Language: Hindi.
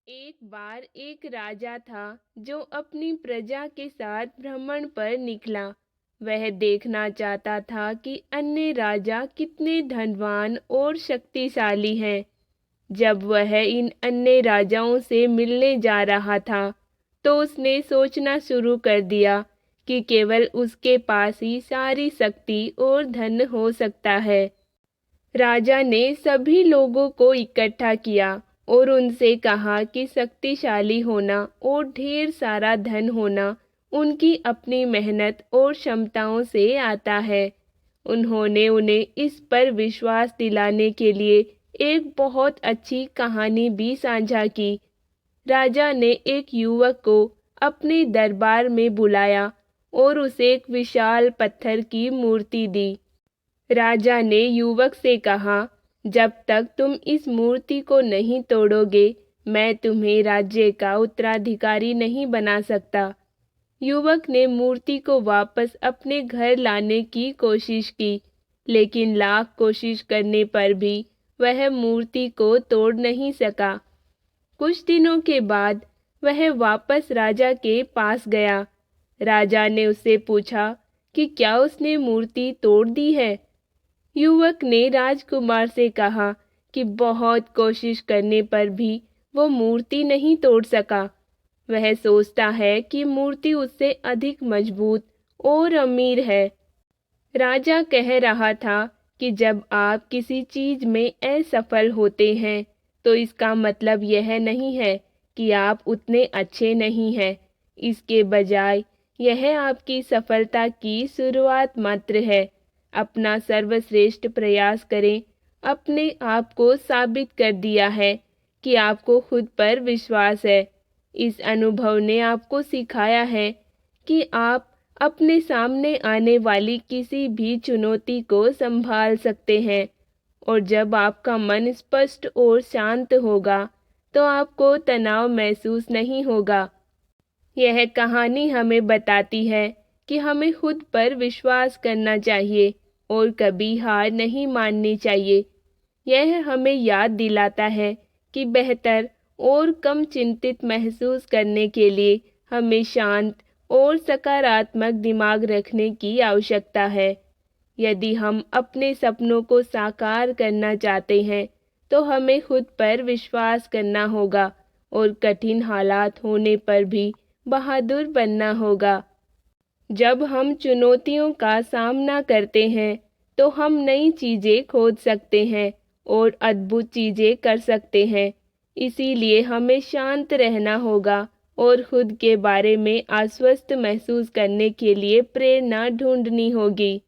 एक बार एक राजा था जो अपनी प्रजा के साथ भ्रमण पर निकला। वह देखना चाहता था कि अन्य राजा कितने धनवान और शक्तिशाली हैं। जब वह इन अन्य राजाओं से मिलने जा रहा था, तो उसने सोचना शुरू कर दिया कि केवल उसके पास ही सारी शक्ति और धन हो सकता है। राजा ने सभी लोगों को इकट्ठा किया और उनसे कहा कि शक्तिशाली होना और ढेर सारा धन होना उनकी अपनी मेहनत और क्षमताओं से आता है। उन्होंने उन्हें इस पर विश्वास दिलाने के लिए एक बहुत अच्छी कहानी भी साझा की। राजा ने एक युवक को अपने दरबार में बुलाया और उसे एक विशाल पत्थर की मूर्ति दी। राजा ने युवक से कहा, जब तक तुम इस मूर्ति को नहीं तोड़ोगे, मैं तुम्हें राज्य का उत्तराधिकारी नहीं बना सकता। युवक ने मूर्ति को वापस अपने घर लाने की कोशिश की, लेकिन लाख कोशिश करने पर भी वह मूर्ति को तोड़ नहीं सका। कुछ दिनों के बाद वह वापस राजा के पास गया। राजा ने उससे पूछा कि क्या उसने मूर्ति तोड़ दी है। युवक ने राजकुमार से कहा कि बहुत कोशिश करने पर भी वो मूर्ति नहीं तोड़ सका। वह सोचता है कि मूर्ति उससे अधिक मजबूत और अमीर है। राजा कह रहा था कि जब आप किसी चीज में असफल होते हैं, तो इसका मतलब यह नहीं है कि आप उतने अच्छे नहीं हैं। इसके बजाय यह आपकी सफलता की शुरुआत मात्र है। अपना सर्वश्रेष्ठ प्रयास करें। अपने आप को साबित कर दिया है कि आपको खुद पर विश्वास है। इस अनुभव ने आपको सिखाया है कि आप अपने सामने आने वाली किसी भी चुनौती को संभाल सकते हैं, और जब आपका मन स्पष्ट और शांत होगा, तो आपको तनाव महसूस नहीं होगा। यह कहानी हमें बताती है कि हमें खुद पर विश्वास करना चाहिए और कभी हार नहीं माननी चाहिए। यह हमें याद दिलाता है कि बेहतर और कम चिंतित महसूस करने के लिए हमें शांत और सकारात्मक दिमाग रखने की आवश्यकता है। यदि हम अपने सपनों को साकार करना चाहते हैं, तो हमें खुद पर विश्वास करना होगा और कठिन हालात होने पर भी बहादुर बनना होगा। जब हम चुनौतियों का सामना करते हैं, तो हम नई चीज़ें खोज सकते हैं और अद्भुत चीज़ें कर सकते हैं। इसीलिए हमें शांत रहना होगा और खुद के बारे में आश्वस्त महसूस करने के लिए प्रेरणा ढूंढनी होगी।